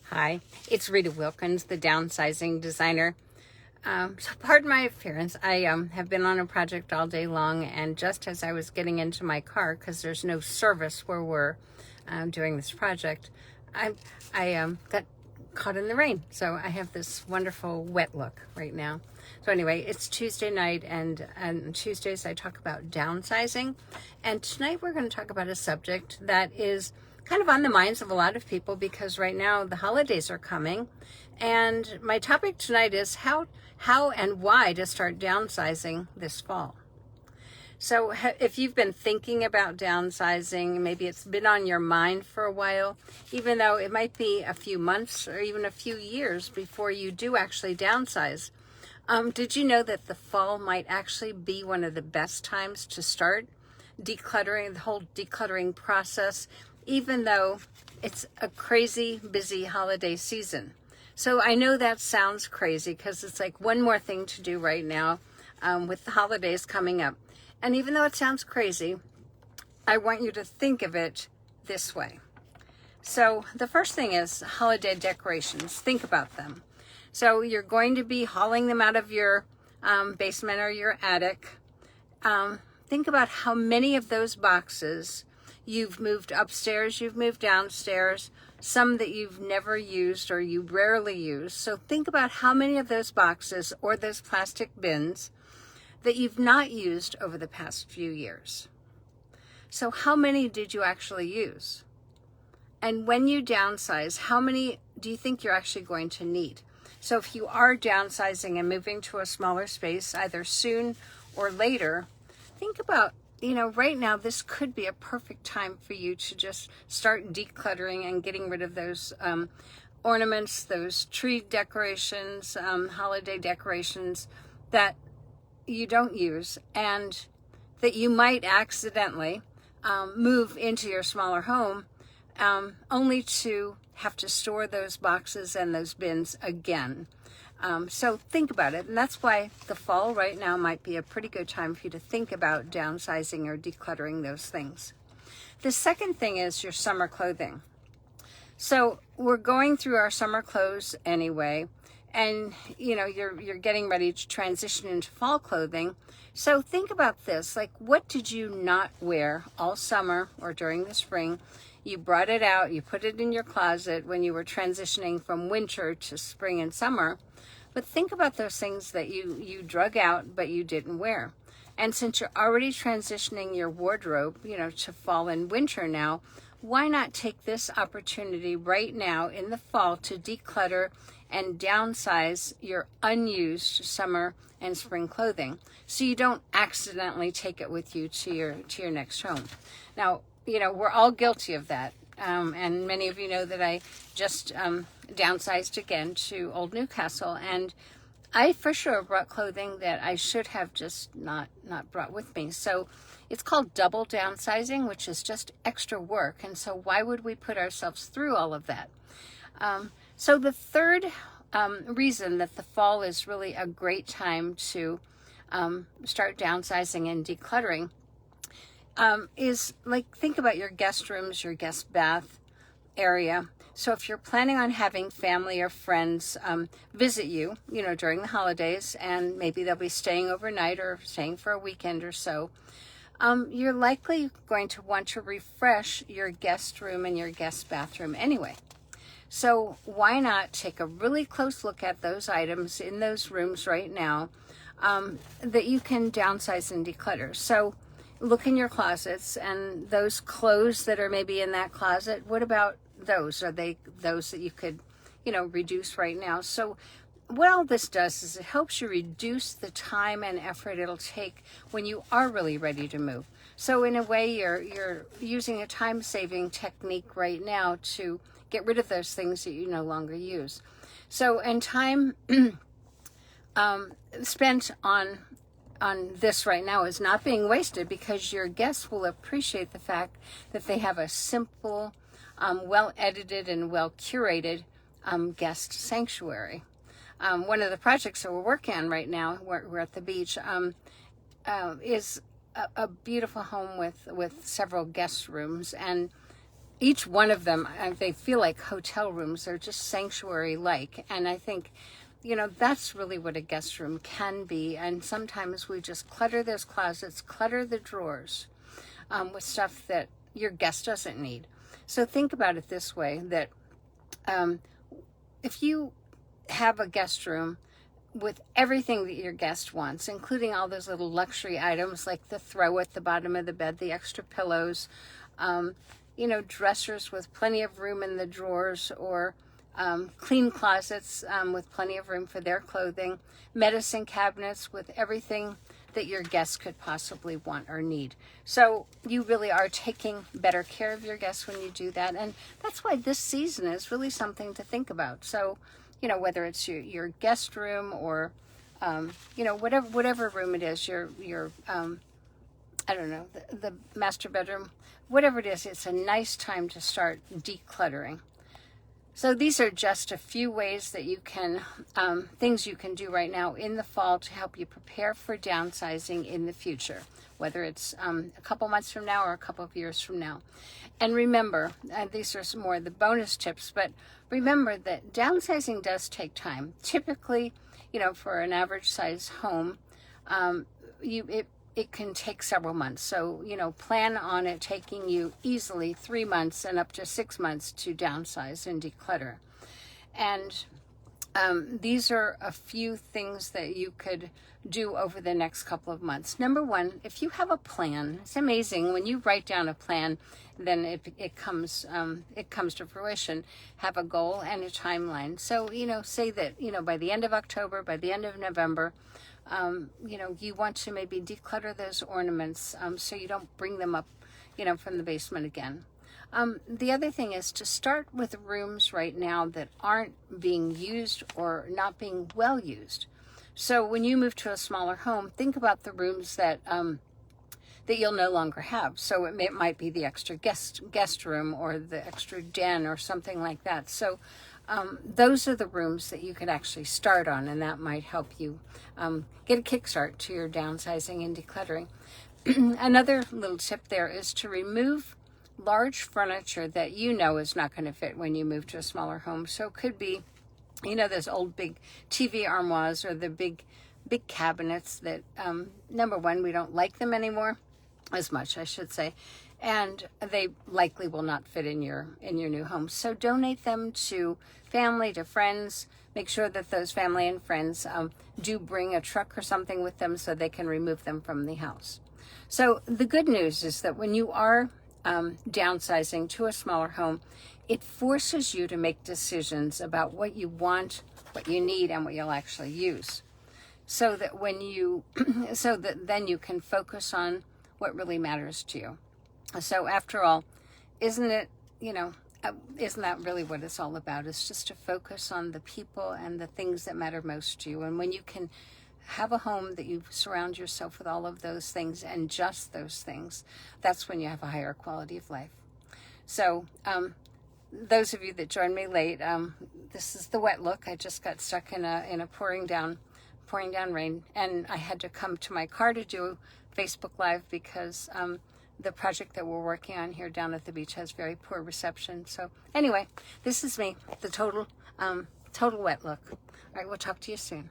Hi, it's Rita Wilkins, the downsizing designer. So pardon my appearance. I have been on a project all day long, and just as I was getting into my car, because there's no service where we're doing this project, I got caught in the rain. So I have this wonderful wet look right now. So anyway, it's Tuesday night, and on Tuesdays I talk about downsizing. And tonight we're going to talk about a subject that is kind of on the minds of a lot of people because right now the holidays are coming. And my topic tonight is how and why to start downsizing this fall. So if you've been thinking about downsizing, maybe it's been on your mind for a while, even though it might be a few months or even a few years before you do actually downsize. Did you know that the fall might actually be one of the best times to start decluttering, the whole decluttering process, even though it's a crazy busy holiday season? So I know that sounds crazy because it's like one more thing to do right now with the holidays coming up. And even though it sounds crazy, I want you to think of it this way. So the first thing is holiday decorations. Think about them. So you're going to be hauling them out of your basement or your attic. Think about how many of those boxes you've moved upstairs, you've moved downstairs, some that you've never used or you rarely use. So think about how many of those boxes or those plastic bins that you've not used over the past few years. So how many did you actually use? And when you downsize, how many do you think you're actually going to need? So if you are downsizing and moving to a smaller space, either soon or later, think about, right now, this could be a perfect time for you to just start decluttering and getting rid of those ornaments, those tree decorations, holiday decorations that you don't use and that you might accidentally move into your smaller home only to have to store those boxes and those bins again. So think about it. And that's why the fall right now might be a pretty good time for you to think about downsizing or decluttering those things. The second thing is your summer clothing. So we're going through our summer clothes anyway, and you're getting ready to transition into fall clothing. So think about this, like what did you not wear all summer or during the spring? You brought it out, you put it in your closet when you were transitioning from winter to spring and summer. But think about those things that you drug out but you didn't wear. And since you're already transitioning your wardrobe, to fall and winter now, why not take this opportunity right now in the fall to declutter and downsize your unused summer and spring clothing so you don't accidentally take it with you to your next home. Now, we're all guilty of that. And many of you know that I just downsized again to Old Newcastle, and I for sure brought clothing that I should have just not brought with me. So it's called double downsizing, which is just extra work. And so why would we put ourselves through all of that? So the third reason that the fall is really a great time to start downsizing and decluttering is think about your guest rooms, your guest bath area. So if you're planning on having family or friends visit you, during the holidays, and maybe they'll be staying overnight or staying for a weekend or so, you're likely going to want to refresh your guest room and your guest bathroom anyway. So why not take a really close look at those items in those rooms right now that you can downsize and declutter. So look in your closets, and those clothes that are maybe in that closet, what about those? Are they those that you could, reduce right now? So what all this does is it helps you reduce the time and effort it'll take when you are really ready to move. So in a way, you're using a time-saving technique right now to get rid of those things that you no longer use. So, and time spent on this right now is not being wasted because your guests will appreciate the fact that they have a simple, well-edited and well-curated guest sanctuary. One of the projects that we're working on right now, we're at the beach, is a beautiful home with several guest rooms, and each one of them, they feel like hotel rooms. They're just sanctuary-like. And I think, that's really what a guest room can be. And sometimes we just clutter those closets, clutter the drawers with stuff that your guest doesn't need. So think about it this way, that if you have a guest room with everything that your guest wants, including all those little luxury items like the throw at the bottom of the bed, the extra pillows, dressers with plenty of room in the drawers, or clean closets with plenty of room for their clothing, medicine cabinets with everything that your guests could possibly want or need. So you really are taking better care of your guests when you do that. And that's why this season is really something to think about. So, whether it's your guest room or, whatever room it is, your I don't know, the master bedroom, whatever it is, it's a nice time to start decluttering. So these are just a few ways that you can, things you can do right now in the fall to help you prepare for downsizing in the future, whether it's a couple months from now or a couple of years from now. And remember, these are some more of the bonus tips, but remember that downsizing does take time. Typically, for an average size home, it can take several months. So, plan on it taking you easily 3 months and up to 6 months to downsize and declutter. And these are a few things that you could do over the next couple of months. Number one, if you have a plan, it's amazing when you write down a plan, then it comes to fruition. Have a goal and a timeline. So, say that, by the end of October, by the end of November, you want to maybe declutter those ornaments so you don't bring them up, from the basement again. The other thing is to start with rooms right now that aren't being used or not being well used. So when you move to a smaller home, think about the rooms that you'll no longer have. So it might be the extra guest room or the extra den or something like that. So those are the rooms that you could actually start on, and that might help you get a kickstart to your downsizing and decluttering. Another little tip there is to remove large furniture that is not going to fit when you move to a smaller home. So it could be, those old big TV armoires or the big cabinets that, number one, we don't like them anymore as much, I should say. And they likely will not fit in your new home. So donate them to family, to friends. Make sure that those family and friends do bring a truck or something with them so they can remove them from the house. So the good news is that when you are downsizing to a smaller home, it forces you to make decisions about what you want, what you need, and what you'll actually use. So that then you can focus on what really matters to you. So after all, isn't that really what it's all about? It's just to focus on the people and the things that matter most to you. And when you can have a home that you surround yourself with all of those things and just those things, that's when you have a higher quality of life. So those of you that joined me late, this is the wet look. I just got stuck in a pouring down rain, and I had to come to my car to do Facebook Live because the project that we're working on here down at the beach has very poor reception. So anyway, this is me, the total wet look. All right, we'll talk to you soon.